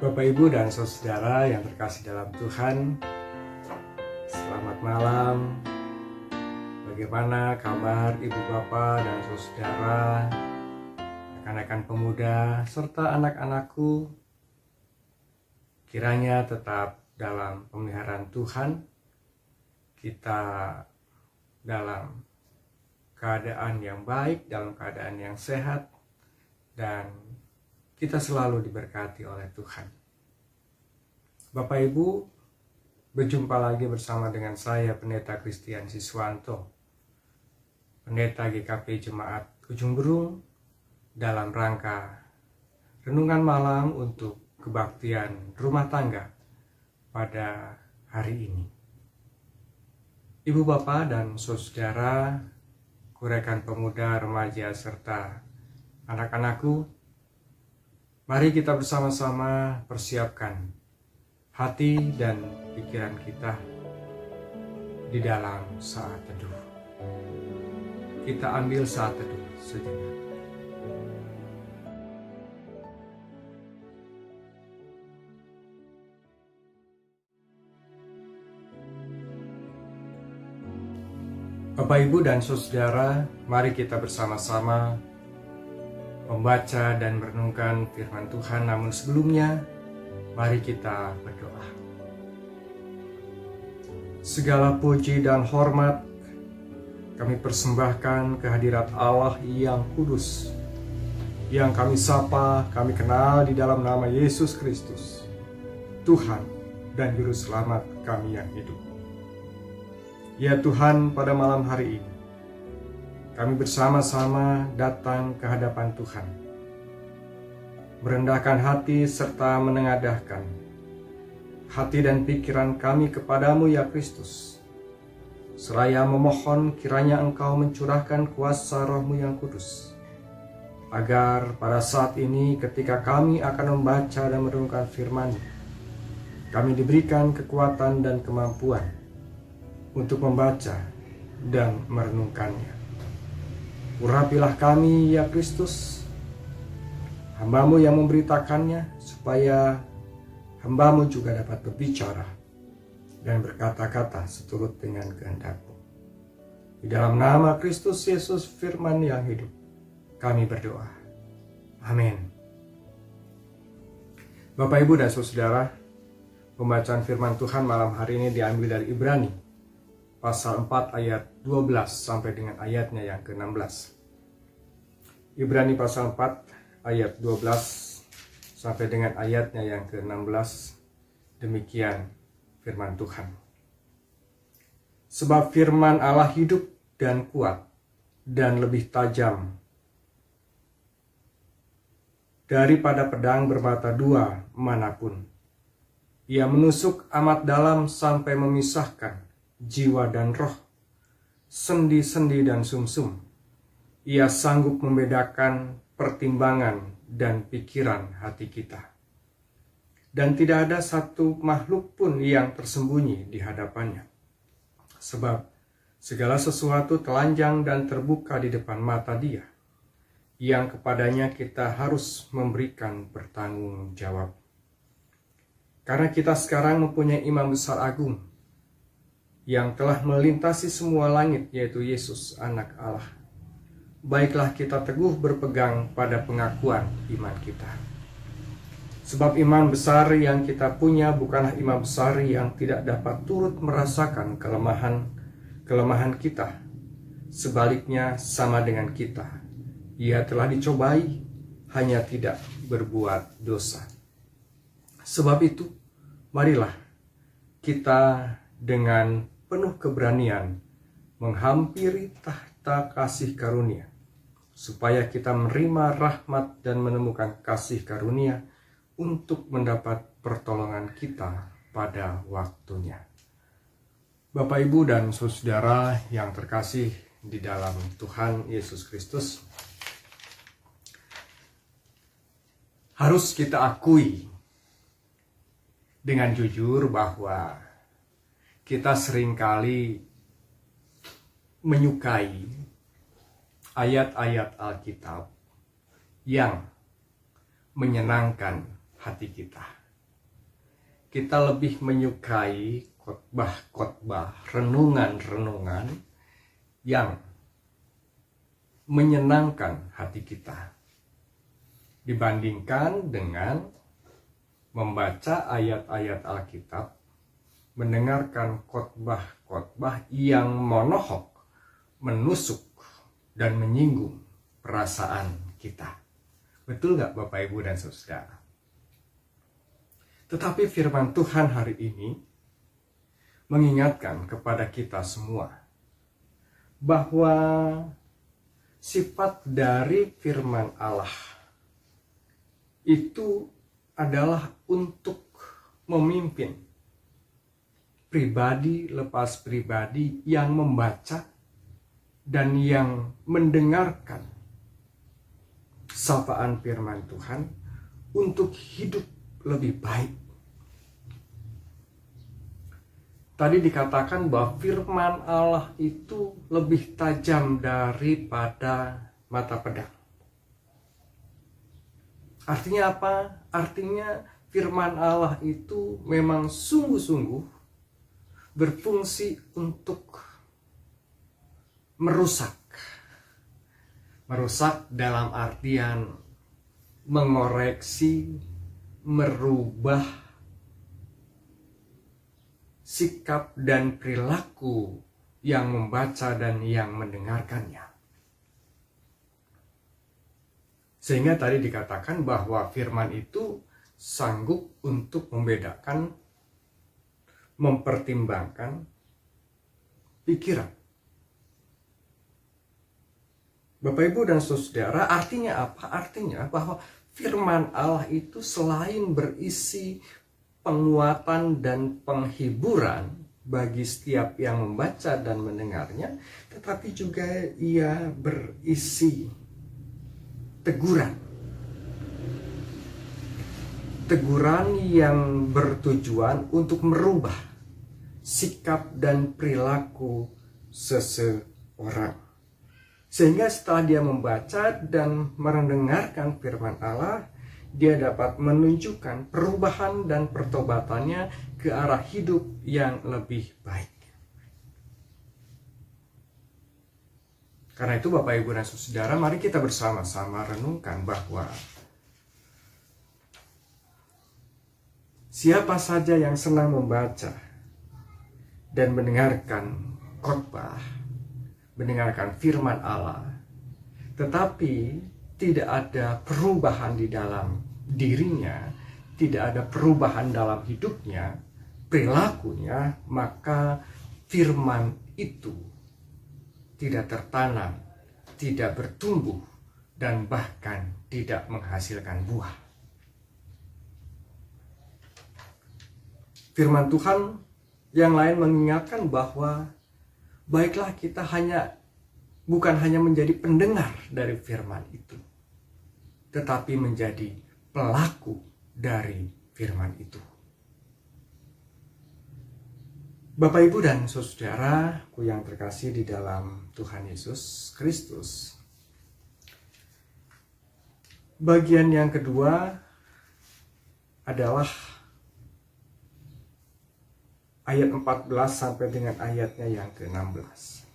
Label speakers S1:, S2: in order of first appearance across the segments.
S1: Bapak, Ibu, dan saudara yang terkasih dalam Tuhan, selamat malam. Bagaimana kabar Ibu Bapak dan saudara, rekan-rekan pemuda, serta anak-anakku? Kiranya tetap dalam pemeliharaan Tuhan, kita dalam keadaan yang baik, dalam keadaan yang sehat, dan kita selalu diberkati oleh Tuhan. Bapak Ibu, berjumpa lagi bersama dengan saya, Pendeta Christian Siswanto, Pendeta GKP Jemaat Ujung Berung, dalam rangka renungan malam untuk kebaktian rumah tangga pada hari ini. Ibu Bapak dan saudara, rekan pemuda, remaja, serta anak-anakku, mari kita bersama-sama persiapkan hati dan pikiran kita di dalam saat teduh. Kita ambil saat teduh sejenak. Bapak, Ibu, dan saudara, mari kita bersama-sama membaca dan merenungkan firman Tuhan. Namun sebelumnya, mari kita berdoa. Segala puji dan hormat kami persembahkan kehadirat Allah yang kudus, yang kami sapa, kami kenal di dalam nama Yesus Kristus, Tuhan dan Juru Selamat kami yang hidup. Ya Tuhan, pada malam hari ini, kami bersama-sama datang ke hadapan Tuhan, merendahkan hati serta menengadahkan hati dan pikiran kami kepadamu ya Kristus, seraya memohon kiranya Engkau mencurahkan kuasa Roh-Mu yang kudus, agar pada saat ini ketika kami akan membaca dan merenungkan firman-Mu, kami diberikan kekuatan dan kemampuan untuk membaca dan merenungkannya. Urapilah kami ya Kristus, hamba-Mu yang memberitakannya, supaya hamba-Mu juga dapat berbicara dan berkata-kata seturut dengan kehendak-Mu. Di dalam nama Kristus Yesus firman yang hidup, kami berdoa. Amin. Bapak, Ibu, dan saudara, pembacaan firman Tuhan malam hari ini diambil dari Ibrani pasal 4 ayat 12 sampai dengan ayatnya yang ke-16. Ibrani pasal 4 ayat 12 sampai dengan ayatnya yang ke-16. Demikian firman Tuhan. Sebab firman Allah hidup dan kuat dan lebih tajam daripada pedang bermata dua manapun. Ia menusuk amat dalam sampai memisahkan jiwa dan roh, sendi-sendi dan sumsum. Ia sanggup membedakan pertimbangan dan pikiran hati kita. Dan tidak ada satu makhluk pun yang tersembunyi di hadapannya. Sebab segala sesuatu telanjang dan terbuka di depan mata Dia, yang kepadanya kita harus memberikan bertanggung jawab. Karena kita sekarang mempunyai imam besar agung, yang telah melintasi semua langit, yaitu Yesus, Anak Allah. Baiklah kita teguh berpegang pada pengakuan iman kita. Sebab iman besar yang kita punya bukanlah iman besar yang tidak dapat turut merasakan kelemahan kita. Sebaliknya sama dengan kita. Ia telah dicobai, hanya tidak berbuat dosa. Sebab itu, marilah kita dengan penuh keberanian menghampiri tahta kasih karunia, supaya kita menerima rahmat dan menemukan kasih karunia untuk mendapat pertolongan kita pada waktunya. Bapak, Ibu, dan saudara yang terkasih di dalam Tuhan Yesus Kristus, harus kita akui dengan jujur bahwa kita seringkali menyukai ayat-ayat Alkitab yang menyenangkan hati kita. kita lebih menyukai khotbah-khotbah, renungan-renungan yang menyenangkan hati kita dibandingkan dengan membaca ayat-ayat Alkitab, mendengarkan khotbah-khotbah yang monohok, menusuk dan menyinggung perasaan kita. Betul gak Bapak, Ibu, dan Saudara? Tetapi firman Tuhan hari ini mengingatkan kepada kita semua bahwa sifat dari firman Allah itu adalah untuk memimpin pribadi lepas pribadi yang membaca dan yang mendengarkan sapaan firman Tuhan untuk hidup lebih baik. Tadi dikatakan bahwa firman Allah itu lebih tajam daripada mata pedang. Artinya apa? Artinya firman Allah itu memang sungguh-sungguh berfungsi untuk merusak. Merusak dalam artian mengoreksi, merubah sikap dan perilaku yang membaca dan yang mendengarkannya. Sehingga tadi dikatakan bahwa firman itu sanggup untuk membedakan, mempertimbangkan pikiran. Bapak, Ibu, dan Saudara, artinya apa? Artinya bahwa firman Allah itu selain berisi penguatan dan penghiburan bagi setiap yang membaca dan mendengarnya, tetapi juga ia berisi teguran. Teguran yang bertujuan untuk merubah sikap dan perilaku seseorang. Sehingga setelah dia membaca dan mendengarkan firman Allah, dia dapat menunjukkan perubahan dan pertobatannya ke arah hidup yang lebih baik. Karena itu Bapak, Ibu, dan Saudara, mari kita bersama-sama renungkan bahwa siapa saja yang senang membaca dan mendengarkan khotbah, mendengarkan firman Allah, tetapi tidak ada perubahan di dalam dirinya, tidak ada perubahan dalam hidupnya, perilakunya, maka firman itu tidak tertanam, tidak bertumbuh, dan bahkan tidak menghasilkan buah. Firman Tuhan yang lain mengingatkan bahwa baiklah kita bukan hanya menjadi pendengar dari firman itu, tetapi menjadi pelaku dari firman itu. Bapak, Ibu, dan Saudaraku yang terkasih di dalam Tuhan Yesus Kristus, bagian yang kedua adalah ayat 14 sampai dengan ayatnya yang ke-16.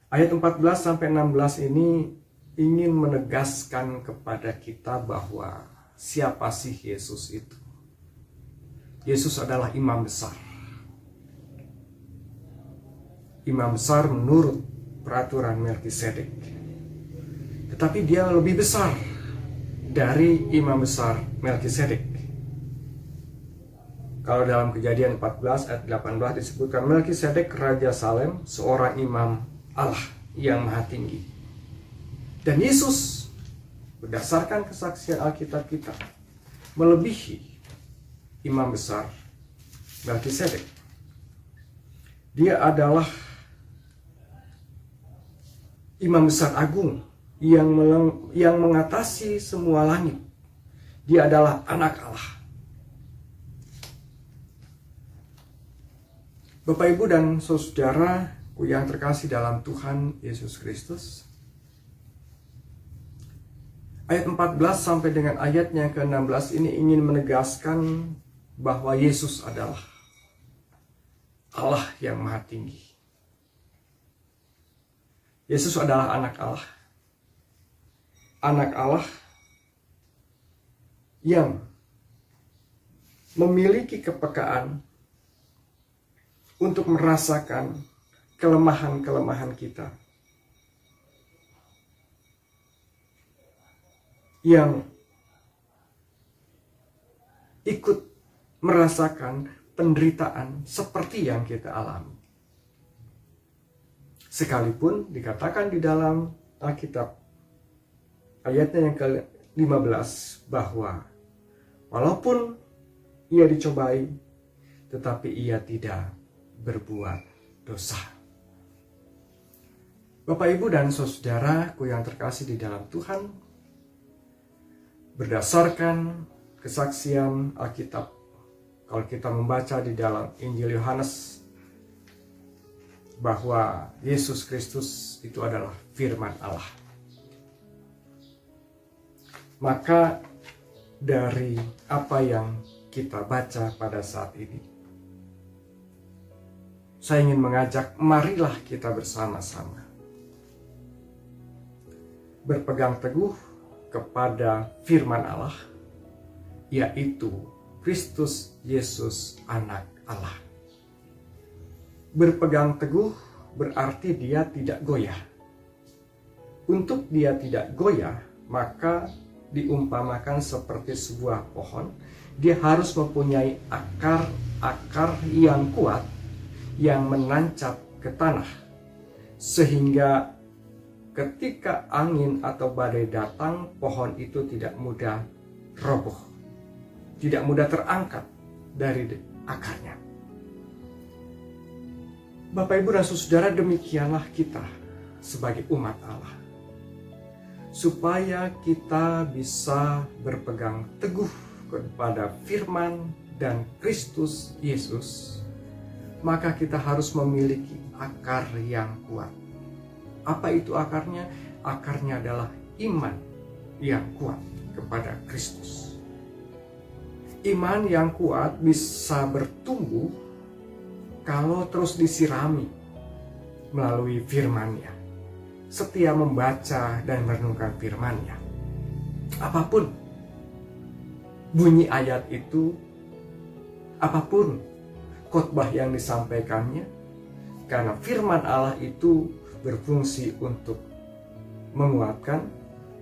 S1: Ayat 14 sampai 16 ini ingin menegaskan kepada kita bahwa siapa sih Yesus itu. Yesus adalah imam besar. Imam besar menurut peraturan Melkisedek. Tetapi dia lebih besar dari imam besar Melkisedek. Kalau dalam Kejadian 14 ayat 18 disebutkan Melkisedek Raja Salem, seorang imam Allah yang maha tinggi. Dan Yesus berdasarkan kesaksian Alkitab kita melebihi imam besar Melkisedek. Dia adalah imam besar agung yang mengatasi semua langit. Dia adalah anak Allah. Bapak, Ibu, dan Saudaraku yang terkasih dalam Tuhan Yesus Kristus, Ayat 14 sampai dengan ayatnya ke-16 ini ingin menegaskan bahwa Yesus adalah Allah yang Maha Tinggi. Yesus adalah anak Allah. Anak Allah yang memiliki kepekaan untuk merasakan kelemahan-kelemahan kita, yang ikut merasakan penderitaan seperti yang kita alami. Sekalipun dikatakan di dalam Alkitab ayatnya yang ke-15 bahwa walaupun ia dicobai, tetapi ia tidak berbuat dosa. Bapak, Ibu, dan saudaraku yang terkasih di dalam Tuhan, berdasarkan kesaksian Alkitab, kalau kita membaca di dalam Injil Yohanes bahwa Yesus Kristus itu adalah firman Allah, maka dari apa yang kita baca pada saat ini, saya ingin mengajak, marilah kita bersama-sama berpegang teguh kepada firman Allah, yaitu Kristus Yesus anak Allah. Berpegang teguh berarti dia tidak goyah. Untuk dia tidak goyah, maka diumpamakan seperti sebuah pohon. Dia harus mempunyai akar yang kuat, yang menancap ke tanah, sehingga ketika angin atau badai datang, pohon itu tidak mudah roboh, tidak mudah terangkat dari akarnya. Bapak, Ibu, dan saudara, demikianlah kita sebagai umat Allah. Supaya kita bisa berpegang teguh kepada firman dan Kristus Yesus, maka kita harus memiliki akar yang kuat. Apa itu akarnya? Akarnya adalah iman yang kuat kepada Kristus. Iman yang kuat bisa bertumbuh kalau terus disirami melalui firman-Nya. Setia membaca dan merenungkan firman-Nya. Apapun bunyi ayat itu, apapun khotbah yang disampaikannya, karena firman Allah itu berfungsi untuk menguatkan,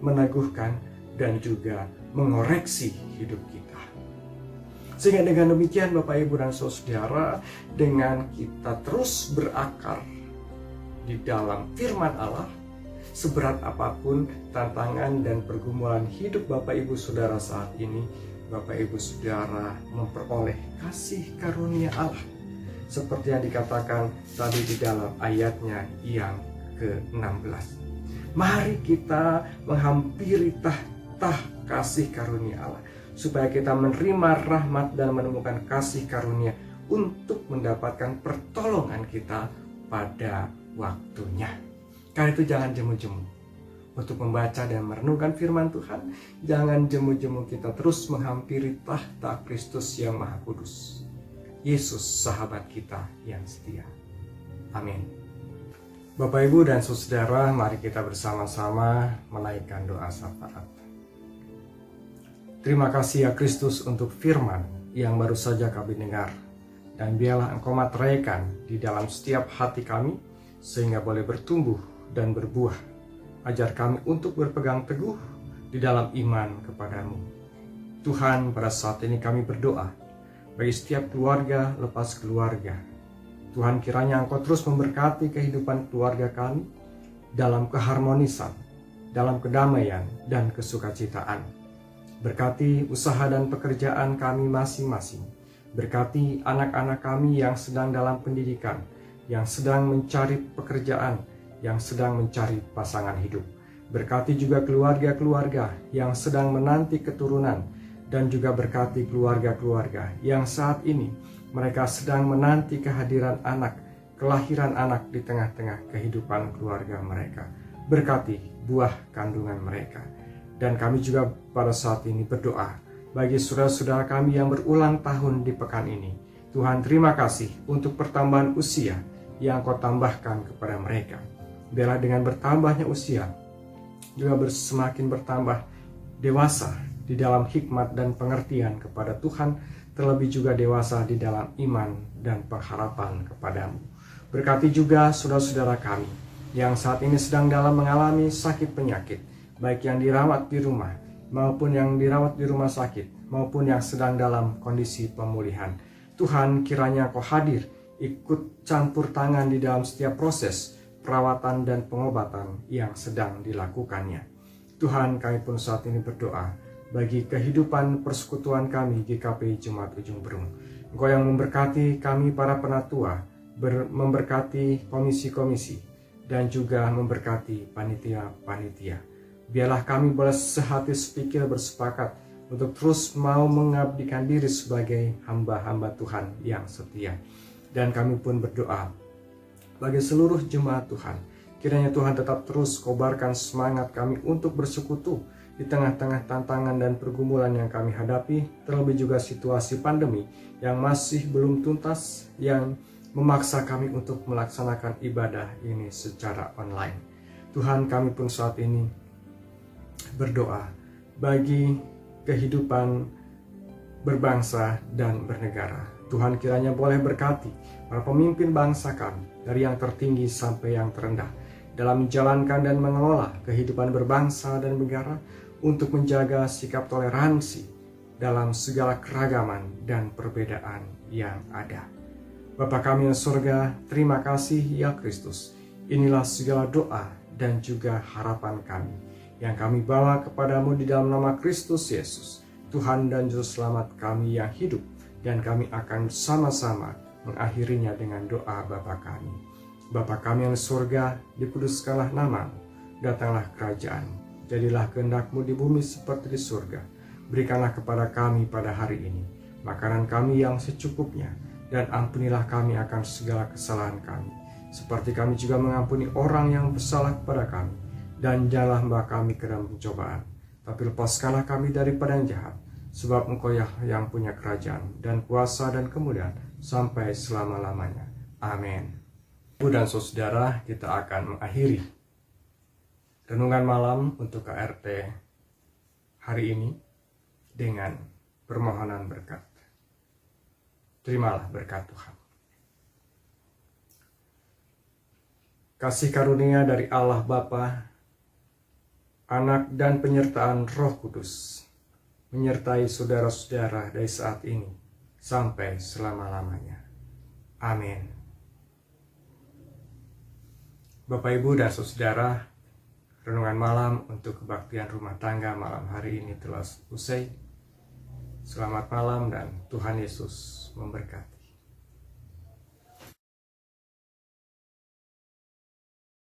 S1: meneguhkan, dan juga mengoreksi hidup kita. Sehingga dengan demikian, Bapak, Ibu, dan saudara, dengan kita terus berakar di dalam firman Allah, seberat apapun tantangan dan pergumulan hidup Bapak, Ibu, saudara saat ini, Bapak, Ibu, saudara memperoleh kasih karunia Allah, seperti yang dikatakan tadi di dalam ayatnya yang ke-16. Mari kita menghampiri tahta kasih karunia Allah, supaya kita menerima rahmat dan menemukan kasih karunia untuk mendapatkan pertolongan kita pada waktunya. Karena itu jangan jemu-jemu untuk membaca dan merenungkan firman Tuhan. Jangan jemu-jemu kita terus menghampiri tahta Kristus yang Maha Kudus, Yesus sahabat kita yang setia. Amin. Bapak, Ibu, dan saudara, mari kita bersama-sama menaikkan doa syafaat. Terima kasih ya Kristus untuk firman yang baru saja kami dengar, dan biarlah Engkau materaikan di dalam setiap hati kami, sehingga boleh bertumbuh dan berbuah. Ajar kami untuk berpegang teguh di dalam iman kepadamu. Tuhan, pada saat ini kami berdoa bagi setiap keluarga lepas keluarga. Tuhan, kiranya Engkau terus memberkati kehidupan keluarga kami dalam keharmonisan, dalam kedamaian dan kesukacitaan. Berkati usaha dan pekerjaan kami masing-masing. Berkati anak-anak kami yang sedang dalam pendidikan, yang sedang mencari pekerjaan, yang sedang mencari pasangan hidup. Berkati juga keluarga-keluarga yang sedang menanti keturunan, dan juga berkati keluarga-keluarga yang saat ini mereka sedang menanti kehadiran anak, kelahiran anak di tengah-tengah kehidupan keluarga mereka. Berkati buah kandungan mereka. Dan kami juga pada saat ini berdoa bagi saudara-saudara kami yang berulang tahun di pekan ini. Tuhan, terima kasih untuk pertambahan usia yang Kau tambahkan kepada mereka. Biarlah dengan bertambahnya usia juga semakin bertambah dewasa di dalam hikmat dan pengertian kepada Tuhan, terlebih juga dewasa di dalam iman dan pengharapan kepadamu. Berkati juga saudara-saudara kami yang saat ini sedang dalam mengalami sakit penyakit, baik yang dirawat di rumah maupun yang dirawat di rumah sakit, maupun yang sedang dalam kondisi pemulihan. Tuhan, kiranya Kau hadir, ikut campur tangan di dalam setiap proses perawatan dan pengobatan yang sedang dilakukannya. Tuhan, kami pun saat ini berdoa bagi kehidupan persekutuan kami GKP Jemaat Ujung Berung. Engkau yang memberkati kami para penatua, memberkati komisi-komisi, dan juga memberkati panitia-panitia. Biarlah kami boleh sehati sepikir bersepakat untuk terus mau mengabdikan diri sebagai hamba-hamba Tuhan yang setia. Dan kami pun berdoa bagi seluruh jemaat Tuhan, kiranya Tuhan tetap terus kobarkan semangat kami untuk bersekutu di tengah-tengah tantangan dan pergumulan yang kami hadapi, terlebih juga situasi pandemi yang masih belum tuntas, yang memaksa kami untuk melaksanakan ibadah ini secara online. Tuhan, kami pun saat ini berdoa bagi kehidupan berbangsa dan bernegara. Tuhan, kiranya boleh berkati para pemimpin bangsa kami, dari yang tertinggi sampai yang terendah, dalam menjalankan dan mengelola kehidupan berbangsa dan negara, untuk menjaga sikap toleransi dalam segala keragaman dan perbedaan yang ada. Bapa kami yang surga, terima kasih ya Kristus. Inilah segala doa dan juga harapan kami yang kami bawa kepadamu di dalam nama Kristus Yesus, Tuhan dan Juru Selamat kami yang hidup, dan kami akan sama-sama mengakhirinya dengan doa Bapa kami. Bapa kami yang di surga, dikuduskanlah namamu, datanglah kerajaan-Mu, jadilah kehendak-Mu di bumi seperti di surga. Berikanlah kepada kami pada hari ini makanan kami yang secukupnya, dan ampunilah kami akan segala kesalahan kami, seperti kami juga mengampuni orang yang bersalah kepada kami. Dan janganlah membawa kami ke dalam pencobaan, tapi lepaskanlah kami daripada yang jahat, sebab Engkau yang punya kerajaan dan kuasa dan kemuliaan sampai selama-lamanya. Amin. Ibu dan saudara, kita akan mengakhiri renungan malam untuk KRT hari ini dengan permohonan berkat. Terimalah berkat Tuhan. Kasih karunia dari Allah Bapa, Anak dan penyertaan Roh Kudus menyertai saudara-saudara dari saat ini sampai selama-lamanya. Amin. Bapak, Ibu, dan saudara, renungan malam untuk kebaktian rumah tangga malam hari ini telah usai. Selamat malam dan Tuhan Yesus memberkati.